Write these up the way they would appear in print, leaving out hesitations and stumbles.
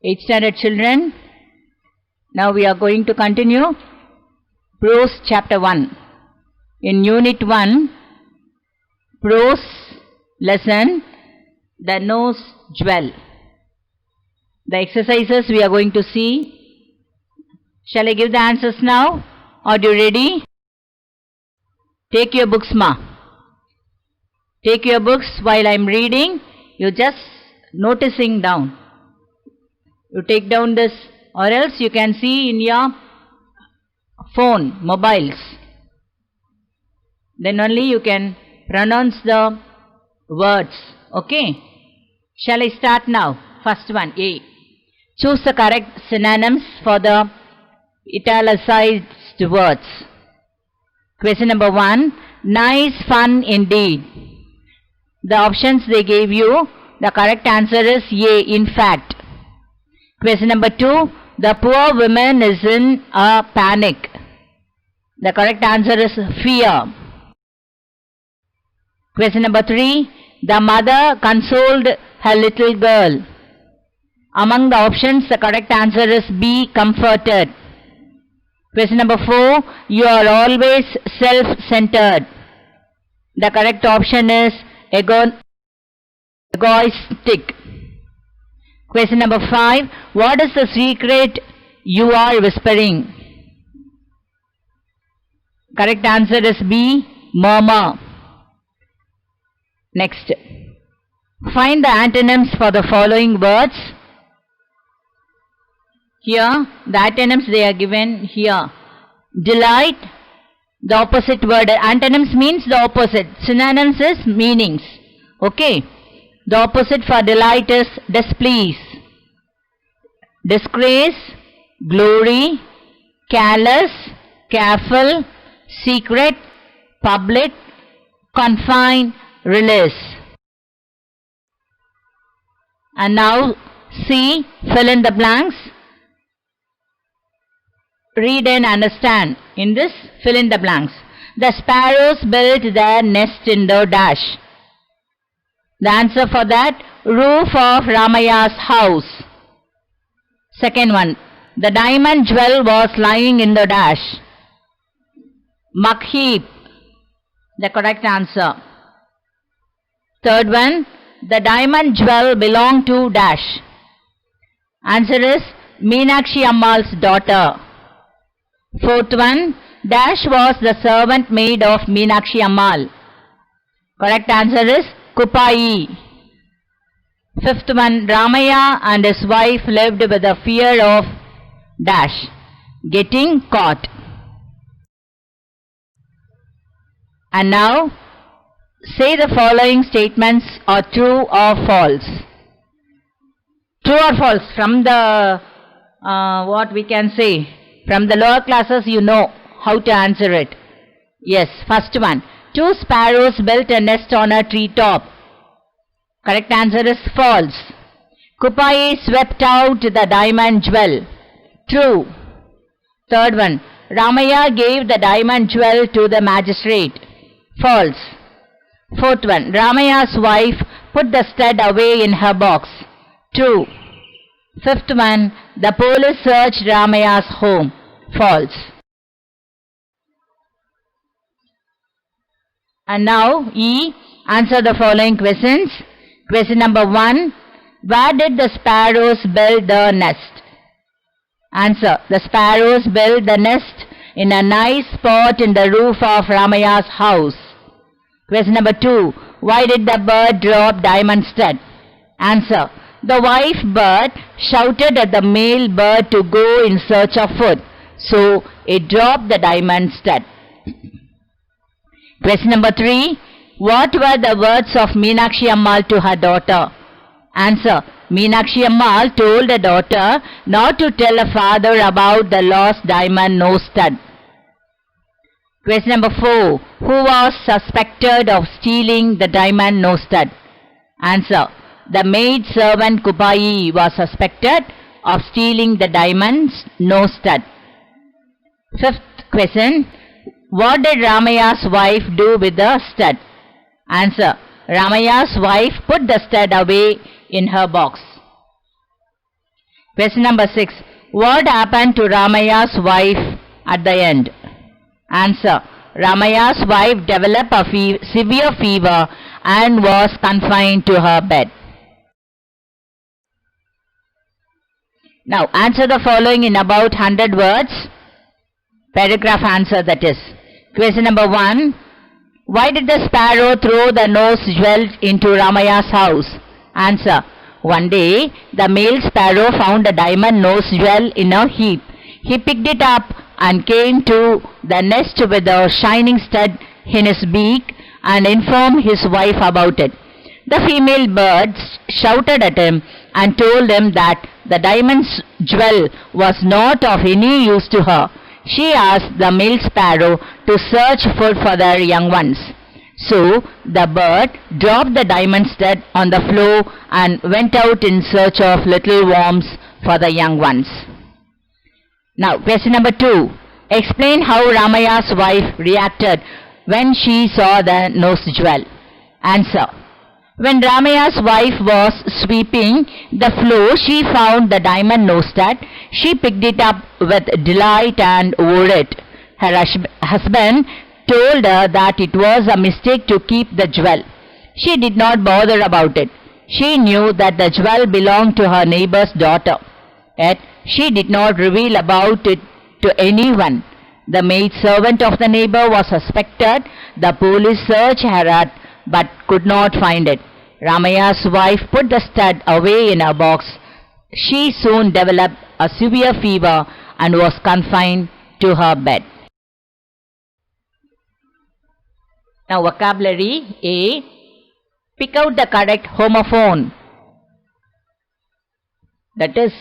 8th standard children, now we are going to continue prose chapter 1. In unit 1, prose lesson, the nose jewel. The exercises we are going to see. Shall I give the answers now? Are you ready? Take your books, ma. Take your books while I am reading. You just noticing down. You take down this, or else you can see in your phone, mobiles. Then only you can pronounce the words. Okay? Shall I start now? First one, A. Choose the correct synonyms for the italicized words. Question number 1. Nice, fun indeed. The options they gave you, the correct answer is A, in fact. Question number 2. The poor woman is in a panic. The correct answer is fear. Question number 3. The mother consoled her little girl. Among the options, the correct answer is B, comforted. Question number 4. You are always self-centered. The correct option is egoistic. Question number 5. What is the secret you are whispering? Correct answer is B, murmur. Next. Find the antonyms for the following words. Here, the antonyms they are given here. Delight, the opposite word. Antonyms means the opposite. Synonyms is meanings. Okay. The opposite for delight is displease. Disgrace, glory, careless, careful, secret, public, confine, release. And now C, fill in the blanks. Read and understand. In this, fill in the blanks. The sparrows built their nest in the dash. The answer for that, roof of Ramaya's house. Second one, the diamond jewel was lying in the dash. Muck heap. The correct answer. Third one, the diamond jewel belonged to dash. Answer is Meenakshi Ammal's daughter. Fourth one, dash was the servant maid of Meenakshi Ammal. Correct answer is Kupai. Fifth one, Ramaya and his wife lived with the fear of dash, getting caught. And now, say the following statements are true or false. True or false? From the, what we can say, from the lower classes you know how to answer it. Yes, first one. 2 sparrows built a nest on a treetop. Correct answer is false. Kupai swept out the diamond jewel. True. Third one. Ramaya gave the diamond jewel to the magistrate. False. Fourth one. Ramaya's wife put the stud away in her box. True. Fifth one. The police searched Ramaya's home. False. And now E. Answer the following questions. Question number 1. Where did the sparrows build the nest? Answer. The sparrows built the nest in a nice spot in the roof of Ramaya's house. Question number 2. Why did the bird drop diamond stud? Answer. The wife bird shouted at the male bird to go in search of food, so it dropped the diamond stud. Question number 3. What were the words of Meenakshi Ammal to her daughter? Answer. Meenakshi Ammal told her daughter not to tell her father about the lost diamond nose stud. Question number 4. Who was suspected of stealing the diamond nose stud? Answer. The maid servant Kupai was suspected of stealing the diamond nose stud. Fifth question. What did Ramaya's wife do with the stud? Answer. Ramaya's wife put the stud away in her box. Question number 6. What happened to Ramaya's wife at the end? Answer. Ramaya's wife developed a severe fever and was confined to her bed. Now answer the following in about 100 words. Paragraph answer, that is. Question number 1. Why did the sparrow throw the nose jewel into Ramaya's house? Answer. One day, the male sparrow found a diamond nose jewel in a heap. He picked it up and came to the nest with a shining stud in his beak and informed his wife about it. The female bird shouted at him and told him that the diamond jewel was not of any use to her. She asked the male sparrow to search food for their young ones. So the bird dropped the diamond stud on the floor and went out in search of little worms for the young ones. Now question number 2. Explain how Ramaya's wife reacted when she saw the nose jewel. Answer. When Ramaya's wife was sweeping the floor, she found the diamond nose stud. She picked it up with delight and wore it. Her husband told her that it was a mistake to keep the jewel. She did not bother about it. She knew that the jewel belonged to her neighbor's daughter. Yet she did not reveal about it to anyone. The maid servant of the neighbor was suspected. The police searched her hut but could not find it. Ramaya's wife put the stud away in a box. She soon developed a severe fever and was confined to her bed. Now vocabulary. A. Pick out the correct homophone. That is,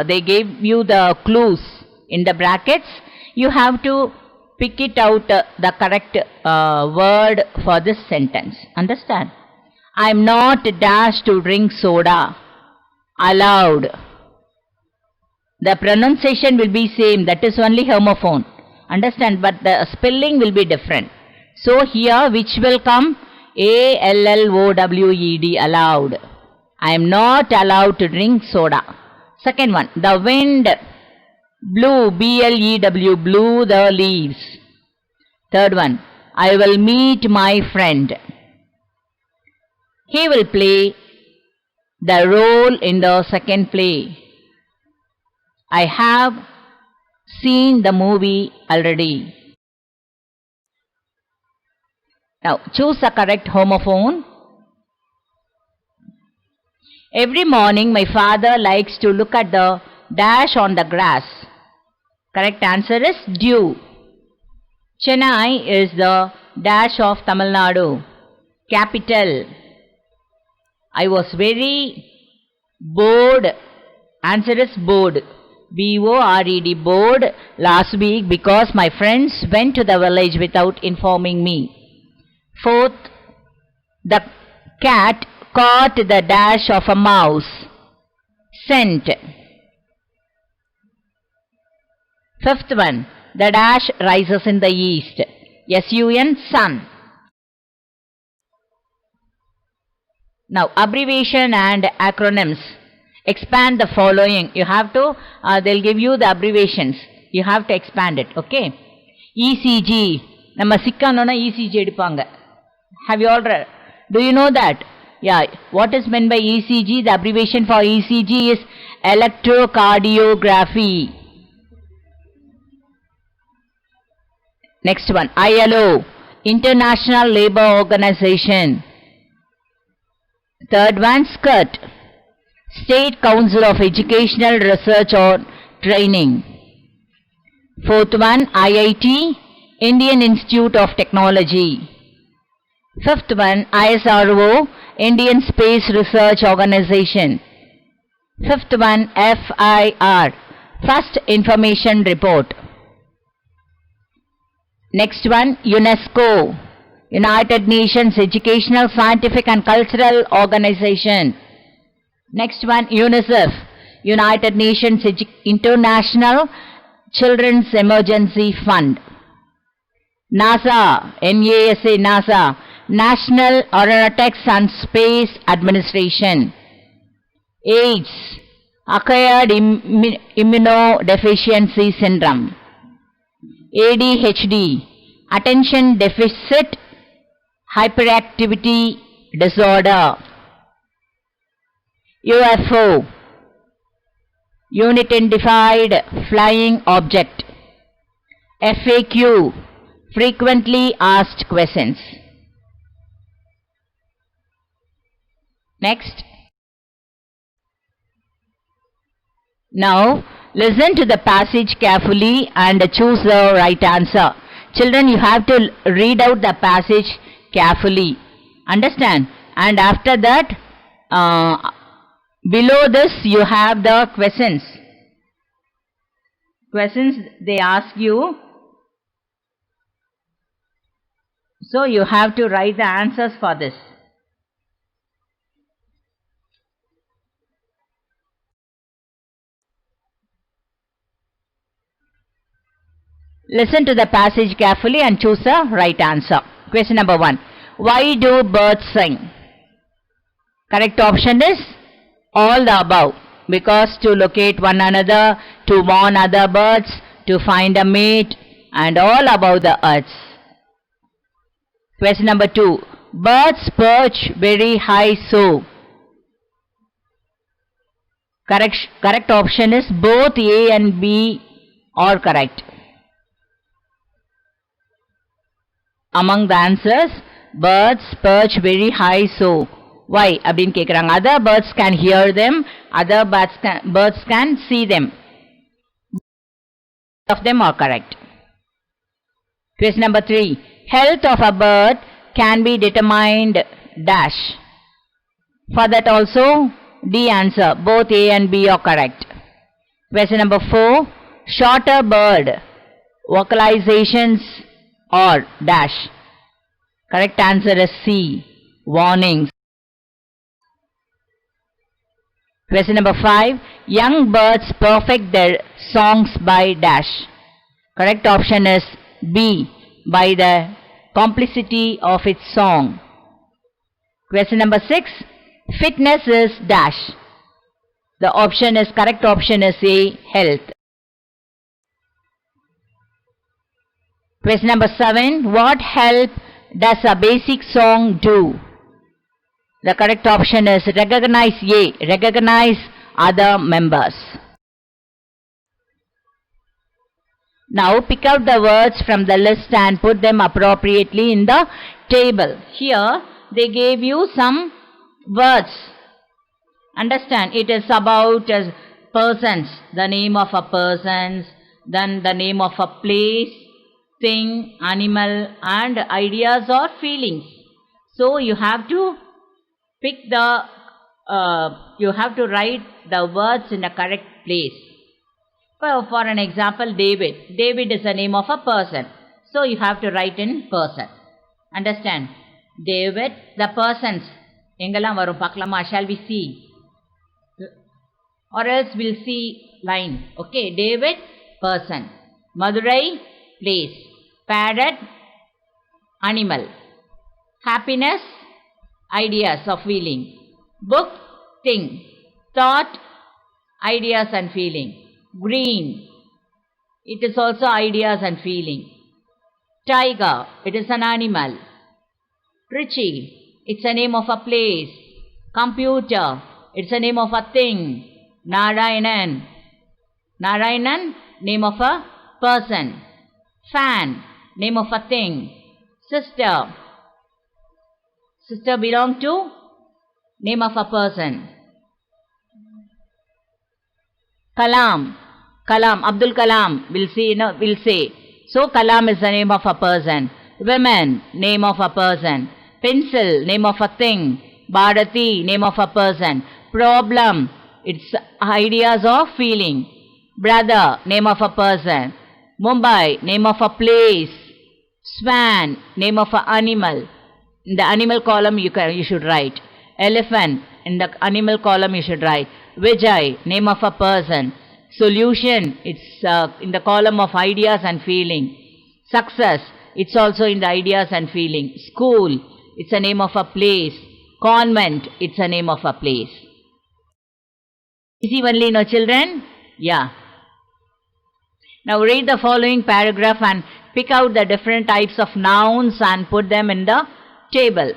they gave you the clues in the brackets. You have to pick it out the correct word for this sentence. Understand? I am not dashed to drink soda. Allowed. The pronunciation will be same. That is only homophone. Understand? But the spelling will be different. So here which will come? A-L-L-O-W-E-D. Allowed. I am not allowed to drink soda. Second one. The wind blew. B-L-E-W. Blew the leaves. Third one. I will meet my friend. He will play the role in the second play. I have seen the movie already. Now choose the correct homophone. Every morning my father likes to look at the dash on the grass. Correct answer is dew. Chennai is the dash of Tamil Nadu. Capital. I was very bored. Answer is bored. B-O-R-E-D. Bored last week because my friends went to the village without informing me. Fourth, the cat caught the dash of a mouse. Scent. Fifth one, the dash rises in the east. S-U-N, sun. Now, abbreviation and acronyms. Expand the following. You have to, they'll give you the abbreviations. You have to expand it, okay? ECG. Nama sikkanona ECG edupanga. Have you all read? Do you know that? Yeah. What is meant by ECG? The abbreviation for ECG is electrocardiography. Next one. ILO. International Labour Organization. Third one. SCUT. State Council of Educational Research or Training. Fourth one. IIT. Indian Institute of Technology. Fifth one. ISRO. Indian Space Research Organization. Fifth one. FIR. First Information Report. Next one. UNESCO. United Nations Educational, Scientific and Cultural Organization. Next one. UNICEF. United Nations International Children's Emergency Fund. NASA. NASA. NASA. National Aeronautics and Space Administration. AIDS. acquired immunodeficiency syndrome. ADHD, attention deficit hyperactivity disorder. UFO, unidentified flying object. FAQ, frequently asked questions. Next. Now, listen to the passage carefully and choose the right answer. Children, you have to read out the passage carefully. Understand? And after that, below this you have the questions. Questions they ask you. So, you have to write the answers for this. Listen to the passage carefully and choose the right answer. Question number 1. Why do birds sing? Correct option is all the above. Because to locate one another, to warn other birds, to find a mate, and all above the earth. Question number 2. Birds perch very high so. Correct option is both A and B are correct. Among the answers, birds perch very high so. Why? Abdin kekrang. Other birds can hear them, other birds can see them. Both of them are correct. Question number 3. Health of a bird can be determined dash. For that also, D answer. Both A and B are correct. Question number 4. Shorter bird vocalizations or dash. Correct answer is C. Warnings. Question number 5. Young birds perfect their songs by dash. Correct option is B. By the complicity of its song. Question number 6. Fitness is dash. The option is correct option is A. Health. Question number 7. What help does a basic song do? The correct option is recognize A. Recognize other members. Now pick out the words from the list and put them appropriately in the table. Here they gave you some words. Understand, it is about persons, the name of a person, then the name of a place, thing, animal, and ideas or feelings. So you have to pick the, you have to write the words in the correct place. For an example, David. David is the name of a person. So you have to write in person. Understand? David, the persons. Engalam varum paklama, shall we see? Or else we'll see line. Okay, David, person. Madurai, place. Parrot, animal. Happiness, ideas of feeling. Book, thing. Thought, ideas and feeling. Green, it is also ideas and feeling. Tiger, it is an animal. Richie, it's a name of a place. Computer, it's a name of a thing. Narayanan, Narayanan, name of a person. Fan, name of a thing. Sister, sister belong to name of a person. Kalam, Kalam, Abdul Kalam, we'll say. So Kalam is the name of a person. Women, name of a person. Pencil, name of a thing. Bharati, name of a person. Problem, it's ideas of feeling. Brother, name of a person. Mumbai, name of a place. Swan, name of an animal. In the animal column you should write. Elephant, in the animal column you should write. Vijay, name of a person. Solution, it's in the column of ideas and feeling. Success, it's also in the ideas and feeling. School, it's a name of a place. Convent, it's a name of a place. Easy only, no children? Yeah. Now read the following paragraph and pick out the different types of nouns and put them in the table.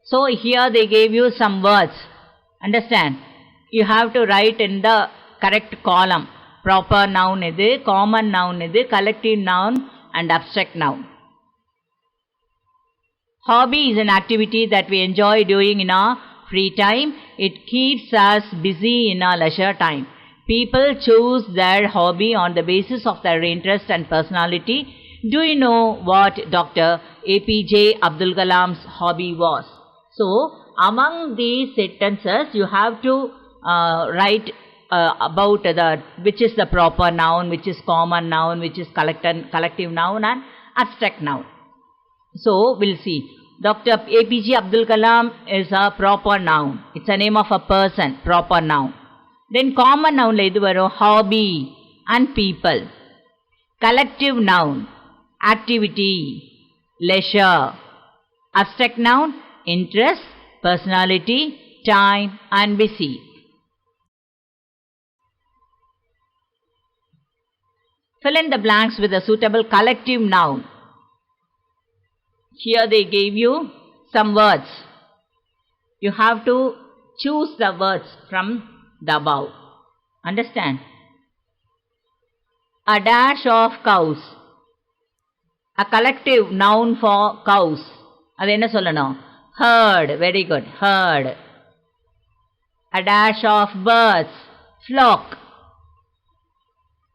So here they gave you some words. Understand? You have to write in the correct column. Proper noun idu, common noun idu, collective noun and abstract noun. Hobby is an activity that we enjoy doing in our free time. It keeps us busy in our leisure time. People choose their hobby on the basis of their interest and personality. Do you know what Dr. APJ Abdul Kalam's hobby was? So, among these sentences, you have to write about which is the proper noun, which is common noun, which is collective noun and abstract noun. So, we'll see. Dr. APJ Abdul Kalam is a proper noun. It's a name of a person, proper noun. Then common noun la idu varum hobby and people. Collective noun, activity, leisure. Abstract noun, interest, personality, time and busy. Fill in the blanks with a suitable collective noun. Here they gave you some words. You have to choose the words from the above. Understand? A dash of cows. A collective noun for cows. Adu enna sollanum? Herd. Very good. Herd. A dash of birds. Flock.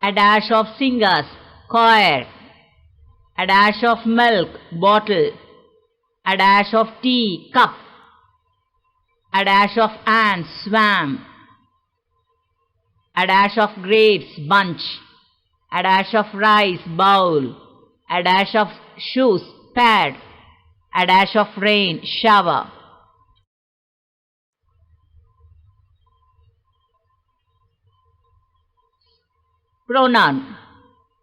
A dash of singers. Choir. A dash of milk. Bottle. A dash of tea. Cup. A dash of ants. Swarm. A dash of grapes. Bunch. A dash of rice. Bowl. A dash of shoes. Pad. A dash of rain. Shower. Pronoun.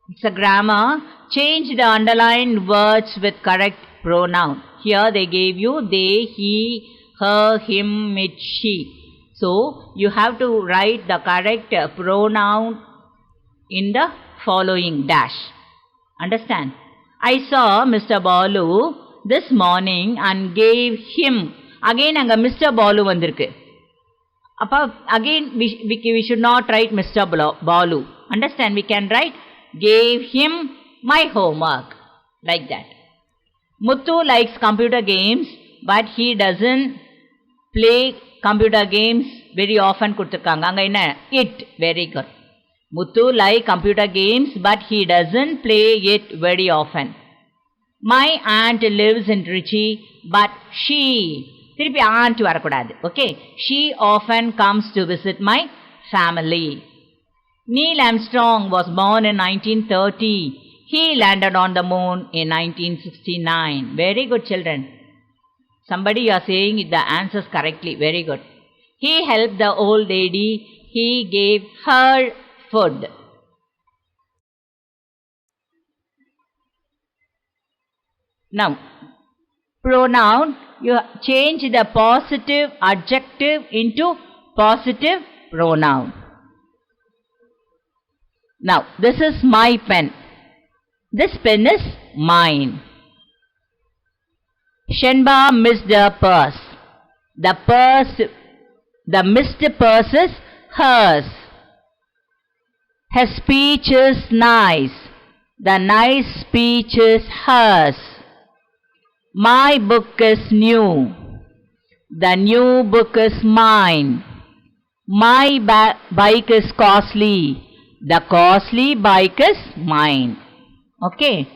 It's a grammar. Change the underlined words with correct pronoun. Here they gave you they, he, her, him, it, she. So, you have to write the correct pronoun in the following dash. Understand? I saw Mr. Balu this morning and gave him. Again, anga Mr. Balu vandirukku. Again, we should not write Mr. Balu. Understand? We can write gave him my homework. Like that. Muthu likes computer games, but he doesn't play computer games very often. It. Very good. Muthu likes computer games, but he doesn't play it very often. My aunt lives in Trichy, but she. திருப்பி aunt வரக்கூடாது. Okay. She often comes to visit my family. Neil Armstrong was born in 1930. He landed on the moon in 1969. Very good, children. Somebody you are saying the answers correctly. Very good. He helped the old lady. He gave her food. Now, pronoun, you change the positive adjective into positive pronoun. Now, this is my pen. This pen is mine. Shenba missed the purse. The missed purse is hers. Her speech is nice. The nice speech is hers. My book is new. The new book is mine. My bike is costly. The costly bike is mine. Okay.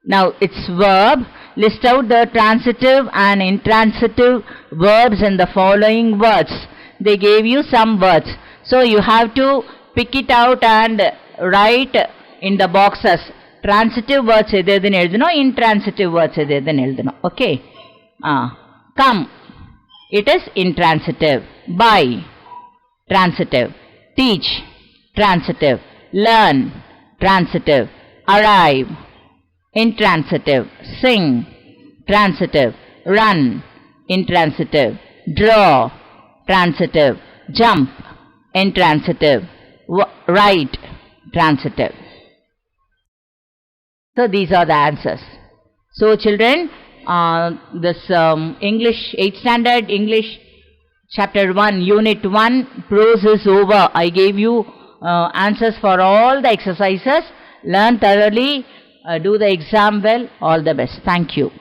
Now it's verb. List out the transitive and intransitive verbs in the following words. They gave you some words. So you have to pick it out and write in the boxes. Transitive words edhedunu eludano, intransitive words edhedunu eludano. Okay. Come. It is intransitive. Buy. Transitive. Teach. Transitive. Learn. Transitive. Arrive. Intransitive. Sing. Transitive. Run. intransitive. Draw, transitive. Jump, intransitive. Write, transitive. So these are the answers. So children, this English 8th standard English chapter 1 unit 1 prose is over. I gave you answers for all the exercises. Learn thoroughly, do the exam well. All the best. Thank you.